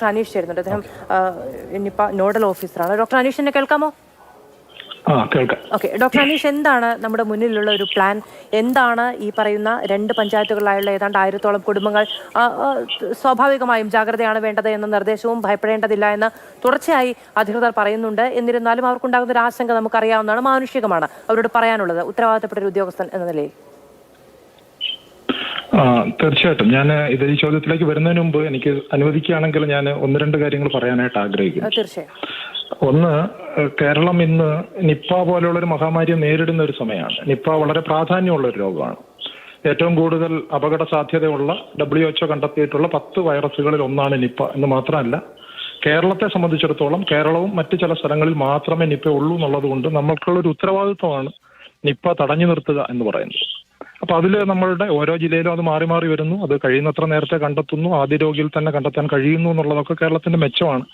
Doctor Aneesh ചേരുന്നുണ്ട്. അദ്ദേഹം Nipah nodal ഓഫീസറാണ്. ഡോക്ടർ അനീഷ് എന്നെ കേൾക്കാമോ? ഓക്കെ, ഡോക്ടർ അനീഷ്, എന്താണ് നമ്മുടെ മുന്നിലുള്ള ഒരു പ്ലാൻ? എന്താണ് ഈ പറയുന്ന 2 പഞ്ചായത്തുകളിലായുള്ള ഏതാണ്ട് 1000-ഓളം കുടുംബങ്ങൾ സ്വാഭാവികമായും ജാഗ്രതയാണ് വേണ്ടത് എന്ന നിർദ്ദേശവും ഭയപ്പെടേണ്ടതില്ല എന്ന് തുടർച്ചയായി അധികൃതർ പറയുന്നുണ്ട്. എന്നിരുന്നാലും അവർക്കുണ്ടാകുന്ന ഒരു ആശങ്ക നമുക്കറിയാവുന്നതാണ്, മാനുഷികമാണ്. അവരോട് പറയാനുള്ളത് ഉത്തരവാദിത്തപ്പെട്ട ഒരു ഉദ്യോഗസ്ഥൻ എന്ന നിലയിൽ. തീർച്ചയായിട്ടും ഞാൻ ഈ ചോദ്യത്തിലേക്ക് വരുന്നതിന് മുമ്പ് എനിക്ക് അനുവദിക്കുകയാണെങ്കിൽ ഞാൻ 1-2 കാര്യങ്ങൾ പറയാനായിട്ട് ആഗ്രഹിക്കുന്നു. തീർച്ചയായും. ഒന്ന്, കേരളം ഇന്ന് നിപ്പ പോലെയുള്ള ഒരു മഹാമാരിയെ നേരിടുന്ന ഒരു സമയമാണ്. നിപ്പ വളരെ പ്രാധാന്യമുള്ള ഒരു രോഗമാണ്. ഏറ്റവും കൂടുതൽ അപകട സാധ്യതയുള്ള WHO കണ്ടെത്തിയിട്ടുള്ള 10 വൈറസുകളിൽ ഒന്നാണ് നിപ്പ എന്ന് മാത്രമല്ല, കേരളത്തെ സംബന്ധിച്ചിടത്തോളം കേരളവും മറ്റു ചില സ്ഥലങ്ങളിൽ മാത്രമേ നിപ്പ ഉള്ളൂ എന്നുള്ളത് കൊണ്ട് നമ്മൾക്കുള്ളൊരു ഉത്തരവാദിത്വമാണ് നിപ്പ തടഞ്ഞു നിർത്തുക എന്ന് പറയുന്നത്. അപ്പൊ അതിൽ നമ്മളുടെ ഓരോ ജില്ലയിലും അത് മാറി മാറി വരുന്നു. അത് കഴിയുന്നത്ര നേരത്തെ കണ്ടെത്തുന്നു, ആദ്യ രോഗിയിൽ തന്നെ കണ്ടെത്താൻ കഴിയുന്നു എന്നുള്ളതൊക്കെ കേരളത്തിന്റെ മെച്ചമാണ്.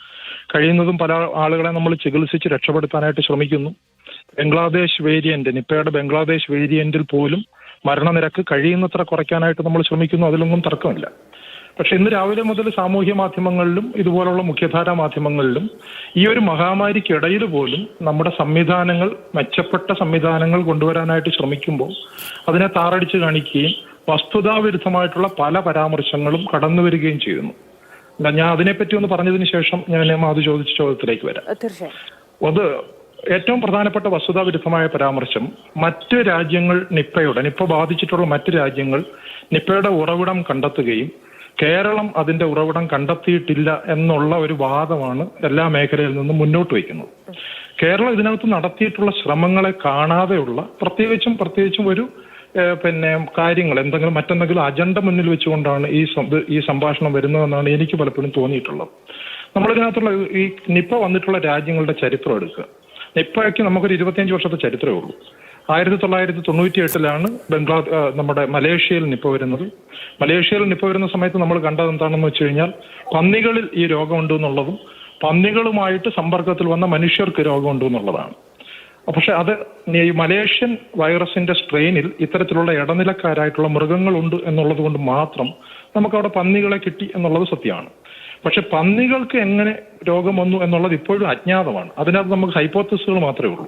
കഴിയുന്നതും പല ആളുകളെ നമ്മൾ ചികിത്സിച്ച് രക്ഷപ്പെടുത്താനായിട്ട് ശ്രമിക്കുന്നു. ബംഗ്ലാദേശ് വേരിയന്റ്, നിപ്പയുടെ ബംഗ്ലാദേശ് വേരിയന്റിൽ പോലും മരണനിരക്ക് കഴിയുന്നത്ര കുറയ്ക്കാനായിട്ട് നമ്മൾ ശ്രമിക്കുന്നു. അതിലൊന്നും തർക്കമില്ല. പക്ഷെ ഇന്ന് രാവിലെ മുതൽ സാമൂഹ്യ മാധ്യമങ്ങളിലും ഇതുപോലുള്ള മുഖ്യധാരാ മാധ്യമങ്ങളിലും ഈ ഒരു മഹാമാരിക്കിടയിൽ പോലും നമ്മുടെ സംവിധാനങ്ങൾ, മെച്ചപ്പെട്ട സംവിധാനങ്ങൾ കൊണ്ടുവരാനായിട്ട് ശ്രമിക്കുമ്പോൾ അതിനെ താറടിച്ച് കാണിക്കുകയും വസ്തുതാവിരുദ്ധമായിട്ടുള്ള പല പരാമർശങ്ങളും കടന്നു വരികയും ചെയ്യുന്നു. ഞാൻ അതിനെപ്പറ്റി ഒന്ന് പറഞ്ഞതിന് ശേഷം ഞാൻ അത് ചോദിച്ച ചോദ്യത്തിലേക്ക് വരാം. അത് ഏറ്റവും പ്രധാനപ്പെട്ട വസ്തുതാവിരുദ്ധമായ പരാമർശം, മറ്റ് രാജ്യങ്ങൾ നിപ്പ ബാധിച്ചിട്ടുള്ള മറ്റ് രാജ്യങ്ങൾ നിപ്പയുടെ ഉറവിടം കണ്ടെത്തുകയും കേരളം അതിന്റെ ഉറവിടം കണ്ടെത്തിയിട്ടില്ല എന്നുള്ള ഒരു വാദമാണ് എല്ലാ മേഖലയിൽ നിന്നും മുന്നോട്ട് വയ്ക്കുന്നത്. കേരളം ഇതിനകത്ത് നടത്തിയിട്ടുള്ള ശ്രമങ്ങളെ കാണാതെയുള്ള പ്രത്യേകിച്ചും ഒരു കാര്യങ്ങൾ മറ്റെന്തെങ്കിലും അജണ്ട മുന്നിൽ വെച്ചുകൊണ്ടാണ് ഈ സംഭാഷണം വരുന്നതെന്നാണ് എനിക്ക് പലപ്പോഴും തോന്നിയിട്ടുള്ളത്. നമ്മളിതിനകത്തുള്ള ഈ നിപ്പ വന്നിട്ടുള്ള രാജ്യങ്ങളുടെ ചരിത്രം എടുക്കുക. നിപ്പയ്ക്ക് നമുക്കൊരു 25 വർഷത്തെ ചരിത്രമേ ഉള്ളൂ. 1998 നമ്മുടെ മലേഷ്യയിൽ നിപ്പ വരുന്നത്. മലേഷ്യയിൽ നിപ്പ വരുന്ന സമയത്ത് നമ്മൾ കണ്ടത് എന്താണെന്ന് വെച്ച് കഴിഞ്ഞാൽ, പന്നികളിൽ ഈ രോഗമുണ്ട് എന്നുള്ളതും പന്നികളുമായിട്ട് സമ്പർക്കത്തിൽ വന്ന മനുഷ്യർക്ക് രോഗമുണ്ട് എന്നുള്ളതാണ്. പക്ഷെ അത് ഈ മലേഷ്യൻ വൈറസിന്റെ സ്ട്രെയിനിൽ ഇത്തരത്തിലുള്ള ഇടനിലക്കാരായിട്ടുള്ള മൃഗങ്ങളുണ്ട് എന്നുള്ളത് കൊണ്ട് മാത്രം നമുക്കവിടെ പന്നികളെ കിട്ടി എന്നുള്ളത് സത്യമാണ്. പക്ഷെ പന്നികൾക്ക് എങ്ങനെ രോഗം വന്നു എന്നുള്ളത് ഇപ്പോഴും അജ്ഞാതമാണ്. അതിനകത്ത് നമുക്ക് ഹൈപ്പോത്തസിസുകൾ മാത്രമേ ഉള്ളൂ.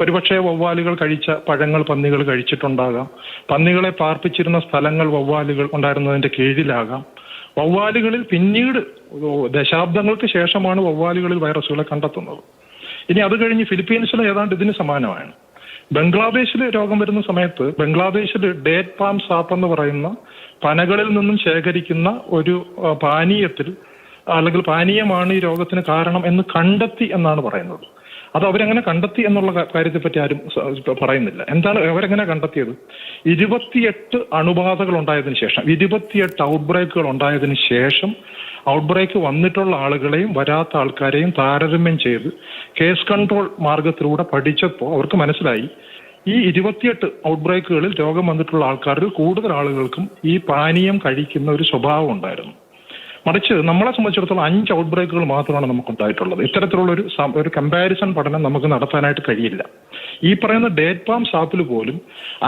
ഒരുപക്ഷെ വവ്വാലുകൾ കഴിച്ച പഴങ്ങൾ പന്നികൾ കഴിച്ചിട്ടുണ്ടാകാം. പന്നികളെ പാർപ്പിച്ചിരുന്ന സ്ഥലങ്ങൾ വവ്വാലുകൾ ഉണ്ടായിരുന്നതിന്റെ കീഴിലാകാം. വവ്വാലുകളിൽ പിന്നീട് ദശാബ്ദങ്ങൾക്ക് ശേഷമാണ് വവ്വാലുകളിൽ വൈറസുകളെ കണ്ടെത്തുന്നത്. ഇനി അത് കഴിഞ്ഞ് ഫിലിപ്പീൻസിൽ ഏതാണ്ട് ഇതിന് സമാനമാണ്. ബംഗ്ലാദേശിൽ രോഗം വരുന്ന സമയത്ത് ബംഗ്ലാദേശിൽ ഡേറ്റ് പാം സാപ്പ് എന്ന് പറയുന്ന പനകളിൽ നിന്നും ശേഖരിക്കുന്ന ഒരു പാനീയമാണ് ഈ രോഗത്തിന് കാരണം എന്ന് കണ്ടെത്തി എന്നാണ് പറയുന്നത്. അത് അവരെങ്ങനെ കണ്ടെത്തി എന്നുള്ള കാര്യത്തെപ്പറ്റി ആരും പറയുന്നില്ല. എന്താണ് അവരെങ്ങനെ കണ്ടെത്തിയത്? 28 അണുബാധകൾ ഉണ്ടായതിനു ശേഷം, 28 ഔട്ട്ബ്രേക്കുകൾ ഉണ്ടായതിനു ശേഷം ഔട്ട്ബ്രേക്ക് വന്നിട്ടുള്ള ആളുകളെയും വരാത്ത ആൾക്കാരെയും താരതമ്യം ചെയ്ത് കേസ് കൺട്രോൾ മാർഗത്തിലൂടെ പഠിച്ചപ്പോൾ അവർക്ക് മനസ്സിലായി, ഈ 28 ഔട്ട്ബ്രേക്കുകളിൽ രോഗം വന്നിട്ടുള്ള ആൾക്കാരിൽ കൂടുതൽ ആളുകൾക്കും ഈ പാനീയം കഴിക്കുന്ന ഒരു സ്വഭാവം ഉണ്ടായിരുന്നു. മറിച്ച് നമ്മളെ സംബന്ധിച്ചിടത്തോളം 5 ഔട്ട്ബ്രേക്കുകൾ മാത്രമാണ് നമുക്ക് ഉണ്ടായിട്ടുള്ളത്. ഇത്തരത്തിലുള്ള ഒരു കമ്പാരിസൺ പഠനം നമുക്ക് നടത്താനായിട്ട് കഴിയില്ല. ഈ പറയുന്ന ഡേറ്റ് പാം സാപ്പിൽ പോലും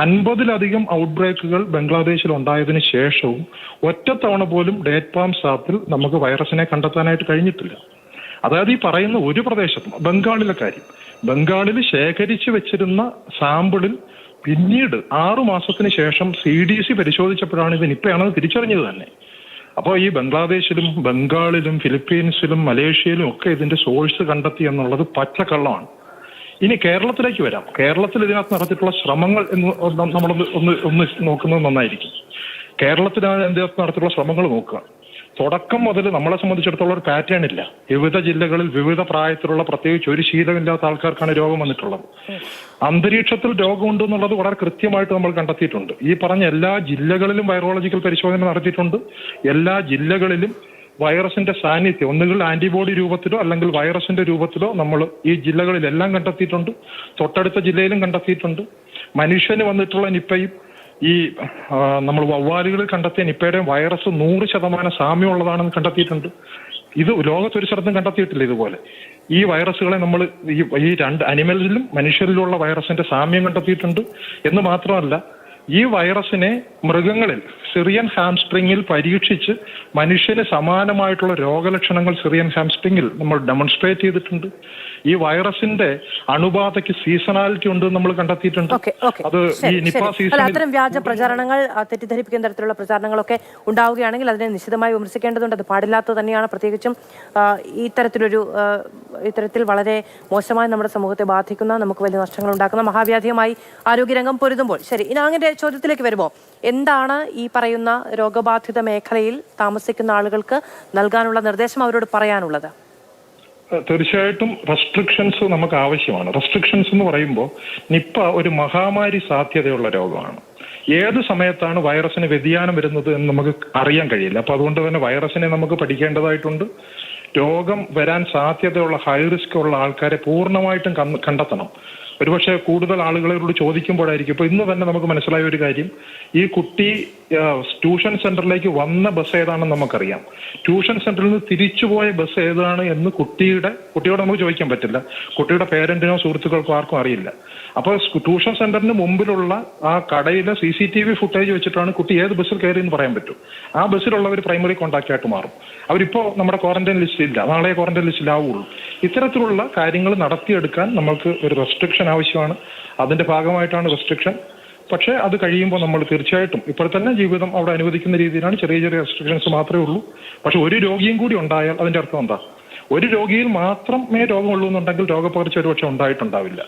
50-ലധികം ഔട്ട്ബ്രേക്കുകൾ ബംഗ്ലാദേശിൽ ഉണ്ടായതിനു ശേഷവും ഒറ്റത്തവണ പോലും ഡേറ്റ് പാം സാപ്പിൽ നമുക്ക് വൈറസിനെ കണ്ടെത്താനായിട്ട് കഴിഞ്ഞിട്ടില്ല. അതായത് ഈ പറയുന്ന ഒരു പ്രദേശത്തും, ബംഗാളിലെ കാര്യം, ബംഗാളിൽ ശേഖരിച്ചു വെച്ചിരുന്ന സാമ്പിളിൽ പിന്നീട് 6 മാസത്തിന് ശേഷം CDC പരിശോധിച്ചപ്പോഴാണ് ഇത് നിപ്പയാണെന്ന് തിരിച്ചറിഞ്ഞത് തന്നെ. അപ്പോൾ ഈ ബംഗ്ലാദേശിലും ബംഗാളിലും ഫിലിപ്പീൻസിലും മലേഷ്യയിലും ഒക്കെ ഇതിന്റെ സോഴ്സ് കണ്ടെത്തി എന്നുള്ളത് പച്ചക്കള്ളമാണ്. ഇനി കേരളത്തിലേക്ക് വരാം. കേരളത്തിൽ ഇതിനകത്ത് നടത്തിയിട്ടുള്ള ശ്രമങ്ങൾ നമ്മളൊന്ന് നോക്കുന്നത് നന്നായിരിക്കും. കേരളത്തിൽ ഇതിനകത്ത് നടത്തിയിട്ടുള്ള ശ്രമങ്ങൾ നോക്കുക. തുടക്കം മുതൽ നമ്മളെ സംബന്ധിച്ചിടത്തോളം ഒരു പാറ്റേൺ ഇല്ല. വിവിധ ജില്ലകളിൽ വിവിധ പ്രായത്തിലുള്ള, പ്രത്യേകിച്ച് ഒരു ശീലമില്ലാത്ത ആൾക്കാർക്കാണ് രോഗം വന്നിട്ടുള്ളത്. അന്തരീക്ഷത്തിൽ രോഗമുണ്ട് എന്നുള്ളത് വളരെ കൃത്യമായിട്ട് നമ്മൾ കണ്ടെത്തിയിട്ടുണ്ട്. ഈ പറഞ്ഞ എല്ലാ ജില്ലകളിലും വൈറോളജിക്കൽ പരിശോധന നടത്തിയിട്ടുണ്ട്. എല്ലാ ജില്ലകളിലും വൈറസിന്റെ സാന്നിധ്യം ഒന്നുകിൽ ആന്റിബോഡി രൂപത്തിലോ അല്ലെങ്കിൽ വൈറസിന്റെ രൂപത്തിലോ നമ്മൾ ഈ ജില്ലകളിലെല്ലാം കണ്ടെത്തിയിട്ടുണ്ട്. തൊട്ടടുത്ത ജില്ലയിലും കണ്ടെത്തിയിട്ടുണ്ട്. മനുഷ്യന് വന്നിട്ടുള്ള നിപ്പയും ഈ നമ്മൾ വവ്വാലുകളിൽ കണ്ടെത്തിയ നിപ്പയുടെയും വൈറസ് 100% സാമ്യമുള്ളതാണെന്ന് കണ്ടെത്തിയിട്ടുണ്ട്. ഇത് ലോകത്തൊരു സ്ഥലത്തും കണ്ടെത്തിയിട്ടില്ല ഇതുപോലെ. ഈ വൈറസുകളെ നമ്മൾ ഈ 2 അനിമലിലും മനുഷ്യരിലുള്ള വൈറസിന്റെ സാമ്യം കണ്ടെത്തിയിട്ടുണ്ട് എന്ന് മാത്രമല്ല, ഈ വൈറസിനെ മൃഗങ്ങളിൽ സിറിയൻ ഹാംസ്ട്രിങ്ങിൽ പരീക്ഷിച്ച് മനുഷ്യന് സമാനമായിട്ടുള്ള രോഗലക്ഷണങ്ങൾ സിറിയൻ ഹാംസ്ട്രിങ്ങിൽ നമ്മൾ ഡെമോൺസ്ട്രേറ്റ് ചെയ്തിട്ടുണ്ട്. ഈ വൈറസിന്റെ അണുബാധയ്ക്ക് സീസണാലിറ്റി ഉണ്ട് നമ്മൾ കണ്ടെത്തിയിട്ടുണ്ട്. അത് ഈ നിപ സീസണിൽ അത്തരം വ്യാജ പ്രചാരണങ്ങൾ, തെറ്റിദ്ധരിപ്പിക്കുന്ന തരത്തിലുള്ള പ്രചാരണങ്ങളൊക്കെ ഉണ്ടാവുകയാണെങ്കിൽ അതിനെ നിശ്ചിതമായി വിമർശിക്കേണ്ടതുണ്ട്. അത് പാടില്ലാത്തത് തന്നെയാണ്. പ്രത്യേകിച്ചും ഇത്തരത്തിൽ വളരെ മോശമായി നമ്മുടെ സമൂഹത്തെ ബാധിക്കുന്ന, നമുക്ക് വലിയ നഷ്ടങ്ങൾ ഉണ്ടാക്കുന്ന മഹാവ്യാധിയുമായി ആരോഗ്യരംഗം പൊരുതുമ്പോൾ. ശരി, ഇനി അങ്ങനെ ചോദ്യത്തിലേക്ക് വരുമ്പോൾ, എന്താണ് ഈ പറയുന്ന രോഗബാധിത മേഖലയിൽ താമസിക്കുന്ന ആളുകൾക്ക് നൽകാനുള്ള നിർദ്ദേശം, അവരോട് പറയാനുള്ളത്? തീർച്ചയായിട്ടും റെസ്ട്രിക്ഷൻസ് നമുക്ക് ആവശ്യമാണ്. റെസ്ട്രിക്ഷൻസ് എന്ന് പറയുമ്പോൾ നിപ്പ ഒരു മഹാമാരി സാധ്യതയുള്ള രോഗമാണ്. ഏത് സമയത്താണ് വൈറസിന് വ്യതിയാനം വരുന്നത് എന്ന് നമുക്ക് അറിയാൻ കഴിയില്ല. അപ്പൊ അതുകൊണ്ട് തന്നെ വൈറസിനെ നമുക്ക് പഠിക്കേണ്ടതായിട്ടുണ്ട്. രോഗം വരാൻ സാധ്യതയുള്ള ഹൈ റിസ്ക് ഉള്ള ആൾക്കാരെ പൂർണ്ണമായിട്ടും കണ്ടെത്തണം. ഒരുപക്ഷെ കൂടുതൽ ആളുകളോട് ചോദിക്കുമ്പോഴായിരിക്കും. ഇപ്പൊ ഇന്ന് തന്നെ നമുക്ക് മനസ്സിലായ ഒരു കാര്യം, ഈ കുട്ടി ട്യൂഷൻ സെന്ററിലേക്ക് വന്ന ബസ് ഏതാണെന്ന് നമുക്കറിയാം. ട്യൂഷൻ സെന്ററിൽ നിന്ന് തിരിച്ചുപോയ ബസ് ഏതാണ് എന്ന് കുട്ടിയോട് നമുക്ക് ചോദിക്കാൻ പറ്റില്ല. കുട്ടിയുടെ പേരന്റിനോ സുഹൃത്തുക്കൾക്കോ ആർക്കും അറിയില്ല. അപ്പൊ ട്യൂഷൻ സെന്ററിന് മുമ്പിലുള്ള ആ കടയിലെ CCTV ഫുട്ടേജ് വെച്ചിട്ടാണ് കുട്ടി ഏത് ബസ്സിൽ കയറി എന്ന് പറയാൻ പറ്റും. ആ ബസ്സിലുള്ളവർ പ്രൈമറി കോണ്ടാക്ട് ആയിട്ട് മാറും. അവരിപ്പോ നമ്മുടെ ക്വാറന്റൈൻ ലിസ്റ്റിലില്ല, നാളെ ക്വാറന്റൈൻ ലിസ്റ്റിലാവുള്ളൂ. ഇത്തരത്തിലുള്ള കാര്യങ്ങൾ നടത്തിയെടുക്കാൻ നമുക്ക് ഒരു റെസ്ട്രിക്ഷൻ ആവശ്യമാണ്. അതിന്റെ ഭാഗമായിട്ടാണ് റെസ്ട്രിക്ഷൻ. പക്ഷേ അത് കഴിയുമ്പോൾ നമ്മൾ തീർച്ചയായിട്ടും ഇപ്പോൾ തന്നെ ജീവിതം അവിടെ അനുവദിക്കുന്ന രീതിയിലാണ്. ചെറിയ ചെറിയ റെസ്ട്രിക്ഷൻസ് മാത്രമേ ഉള്ളൂ. പക്ഷെ ഒരു രോഗിയും കൂടി ഉണ്ടായാൽ അതിന്റെ അർത്ഥം എന്താ? ഒരു രോഗിയിൽ മാത്രമേ രോഗമുള്ളൂ എന്നുണ്ടെങ്കിൽ രോഗപകർച്ച ഒരുപക്ഷെ ഉണ്ടായിട്ടുണ്ടാവില്ല.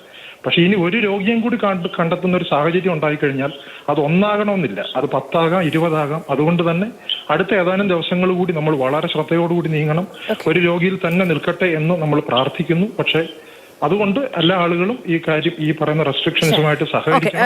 പക്ഷെ ഇനി ഒരു രോഗിയും കൂടി കണ്ടെത്തുന്ന ഒരു സാഹചര്യം ഉണ്ടായിക്കഴിഞ്ഞാൽ അത് 1 ആകണമെന്നില്ല, അത് 10 ആകാം, 20 ആകാം. അതുകൊണ്ട് തന്നെ അടുത്ത ഏതാനും ദിവസങ്ങൾ കൂടി നമ്മൾ വളരെ ശ്രദ്ധയോടുകൂടി നീങ്ങണം. ഒരു രോഗിയിൽ തന്നെ നിൽക്കട്ടെ എന്ന് നമ്മൾ പ്രാർത്ഥിക്കുന്നു. പക്ഷേ അതുകൊണ്ട് എല്ലാ ആളുകളും ഈ പറയുന്ന റെസ്ട്രിക്ഷൻസുമായിട്ട് സഹകരിക്കണം.